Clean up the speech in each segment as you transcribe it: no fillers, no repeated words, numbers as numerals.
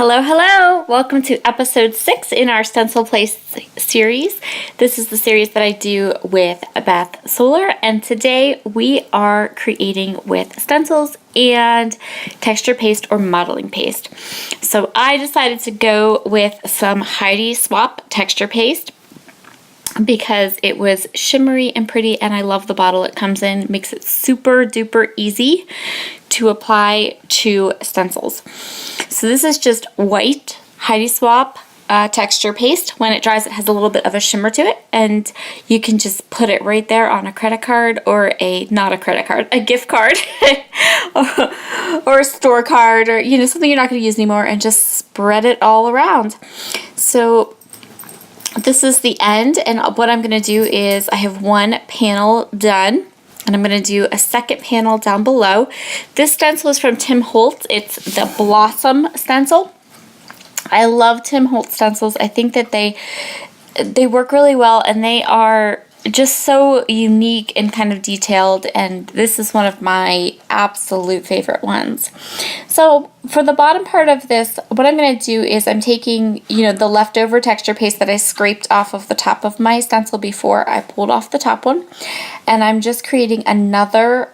Hello, hello! Welcome to episode 6 in our Stencil Place series. This is the series that I do with Beth Solar, and today we are creating with stencils and texture paste or modeling paste. So I decided to go with some Heidi Swap texture paste because it was shimmery and pretty, and I love the bottle it comes in. It makes it super duper easy to apply to stencils. So this is just white Heidi Swap texture paste. When it dries, it has a little bit of a shimmer to it, and you can just put it right there on a credit card or not a credit card, a gift card or a store card, or something you're not going to use anymore, and just spread it all around. So this is the end, and what I'm going to do is I have one panel done, and I'm going to do a second panel down below. This stencil is from Tim Holtz. It's the Blossom stencil. I love Tim Holtz stencils. I think that they work really well, and they are just so unique and kind of detailed, and this is one of my absolute favorite ones. So for the bottom part of this, what I'm going to do is I'm taking, the leftover texture paste that I scraped off of the top of my stencil before I pulled off the top one, and I'm just creating another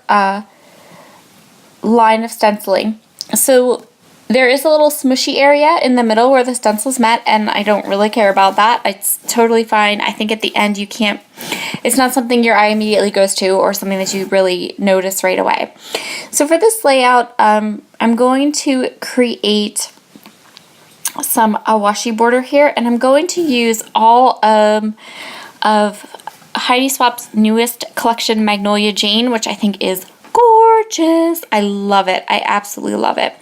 line of stenciling. So there is a little smushy area in the middle where the stencils met, and I don't really care about that. It's totally fine. I think at the end it's not something your eye immediately goes to or something that you really notice right away. So for this layout, I'm going to create a washi border here, and I'm going to use all of Heidi Swap's newest collection, Magnolia Jane, which I think is gorgeous. I love it. I absolutely love it.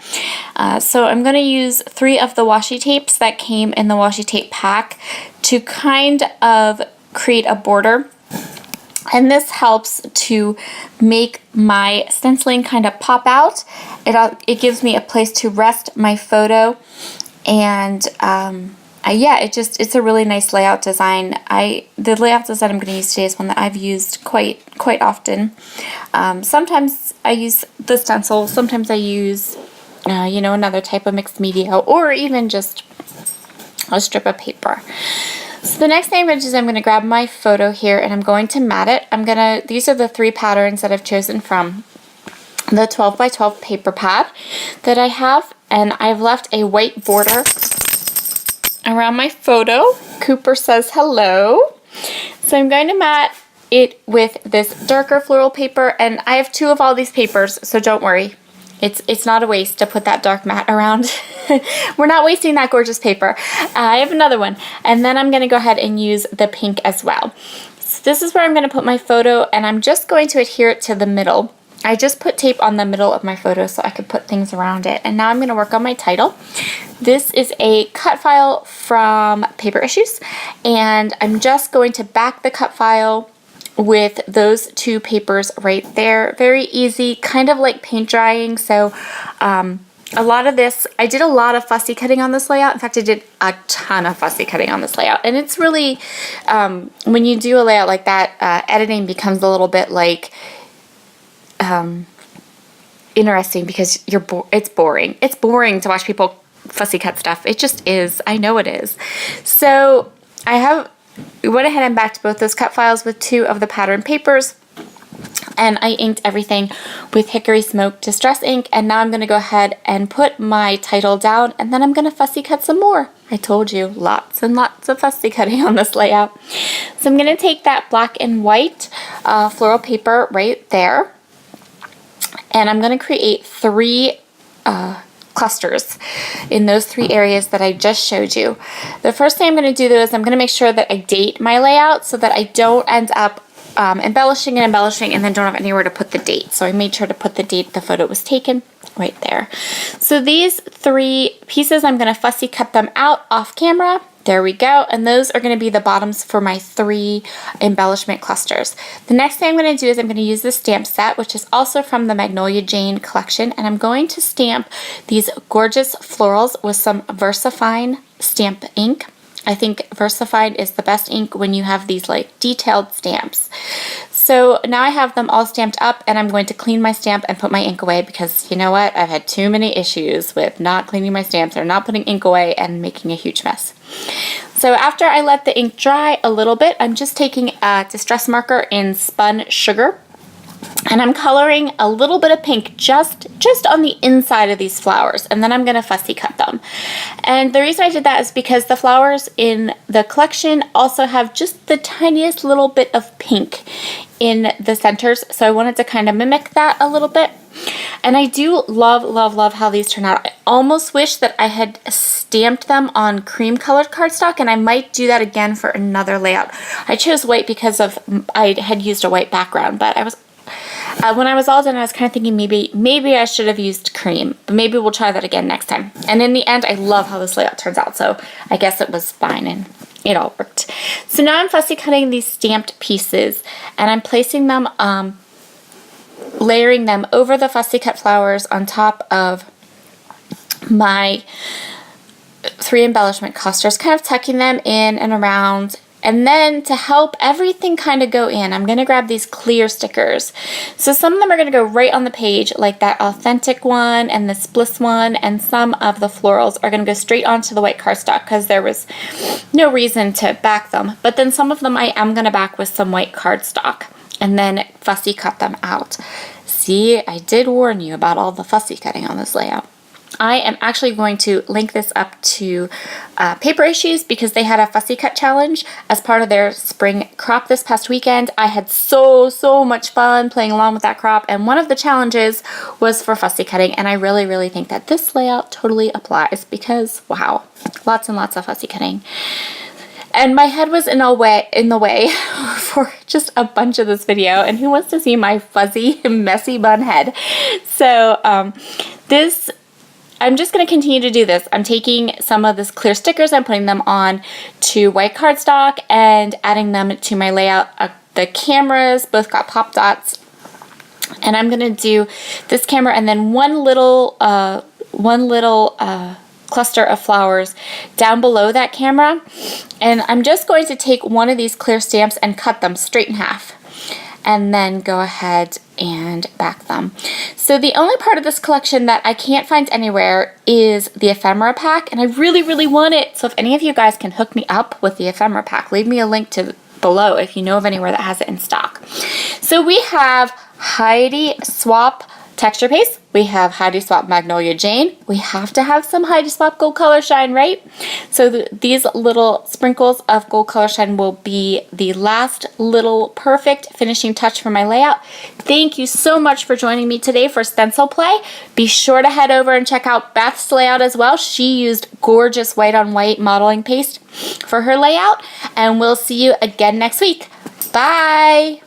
So I'm going to use 3 of the washi tapes that came in the washi tape pack to kind of create a border. And this helps to make my stenciling kind of pop out. It gives me a place to rest my photo, and it's a really nice layout design. The layout design I'm going to use today is one that I've used quite often. Sometimes I use the stencil, sometimes I use another type of mixed media, or even just a strip of paper. So the next thing I'm going to do is I'm going to grab my photo here, and I'm going to mat it. These are the 3 patterns that I've chosen from the 12 by 12 paper pad that I have, and I've left a white border around my photo. Cooper says hello. So I'm going to mat it with this darker floral paper, and I have 2 of all these papers, so don't worry. It's not a waste to put that dark mat around. We're not wasting that gorgeous paper. I have another one, and then I'm going to go ahead and use the pink as well. So this is where I'm going to put my photo, and I'm just going to adhere it to the middle. I just put tape on the middle of my photo so I could put things around it. And now I'm going to work on my title. This is a cut file from Paper Issues, and I'm just going to back the cut file with those 2 papers right there. Very easy, kind of like paint drying. So a lot of this, I did a lot of fussy cutting on this layout. In fact, I did a ton of fussy cutting on this layout. And it's really, when you do a layout like that, editing becomes a little bit like interesting, because it's boring. It's boring to watch people fussy cut stuff. It just is. I know it is. So we went ahead and backed both those cut files with 2 of the pattern papers, and I inked everything with Hickory Smoke Distress ink, and now I'm going to go ahead and put my title down, and then I'm going to fussy cut some more. I told you, lots and lots of fussy cutting on this layout. So I'm going to take that black and white floral paper right there, and I'm going to create 3 clusters in those 3 areas that I just showed you. The first thing I'm going to do, though, is I'm going to make sure that I date my layout so that I don't end up embellishing and then don't have anywhere to put the date. So I made sure to put the date the photo was taken right there. So these 3 pieces, I'm going to fussy cut them out off camera. There we go, and those are going to be the bottoms for my 3 embellishment clusters. The next thing I'm going to do is I'm going to use this stamp set, which is also from the Magnolia Jane collection, and I'm going to stamp these gorgeous florals with some VersaFine stamp ink. I think VersaFine is the best ink when you have these like detailed stamps. So now I have them all stamped up, and I'm going to clean my stamp and put my ink away because you know what? I've had too many issues with not cleaning my stamps or not putting ink away and making a huge mess. So after I let the ink dry a little bit, I'm just taking a distress marker in spun sugar, and I'm coloring a little bit of pink just on the inside of these flowers, and then I'm going to fussy cut them. And the reason I did that is because the flowers in the collection also have just the tiniest little bit of pink in the centers, so I wanted to kind of mimic that a little bit. And I do love how these turn out. I almost wish that I had stamped them on cream colored cardstock, and I might do that again for another layout. I chose white because I had used a white background, but I was when I was all done, I was kind of thinking maybe I should have used cream, but maybe we'll try that again next time. And in the end, I love how this layout turns out, so I guess it was fine and it all worked. So now I'm fussy cutting these stamped pieces, and I'm placing them, layering them over the fussy cut flowers on top of my 3 embellishment clusters, kind of tucking them in and around. And then to help everything kind of go in, I'm going to grab these clear stickers. So some of them are going to go right on the page, like that authentic one and this bliss one, and some of the florals are going to go straight onto the white cardstock because there was no reason to back them. But then some of them I am going to back with some white cardstock and then fussy cut them out. See, I did warn you about all the fussy cutting on this layout. I am actually going to link this up to Paper Issues because they had a fussy cut challenge as part of their spring crop this past weekend. I had so much fun playing along with that crop, and one of the challenges was for fussy cutting, and I really think that this layout totally applies because, wow, lots and lots of fussy cutting. And my head was in the way for just a bunch of this video, and who wants to see my fuzzy, messy bun head? So I'm just going to continue to do this. I'm taking some of this clear stickers, I'm putting them on to white cardstock and adding them to my layout. The cameras both got pop dots, and I'm going to do this camera and then one little cluster of flowers down below that camera. And I'm just going to take one of these clear stamps and cut them straight in half, and then go ahead and back them. So the only part of this collection that I can't find anywhere is the ephemera pack, and I really want it. So if any of you guys can hook me up with the ephemera pack, leave me a link to below if you know of anywhere that has it in stock. So we have Heidi Swap Texture Paste. We have Heidi Swap Magnolia Jane. We have to have some Heidi Swap Gold Color Shine, right? So these little sprinkles of Gold Color Shine will be the last little perfect finishing touch for my layout. Thank you so much for joining me today for Stencil Play. Be sure to head over and check out Beth's layout as well. She used gorgeous white on white modeling paste for her layout, and we'll see you again next week. Bye!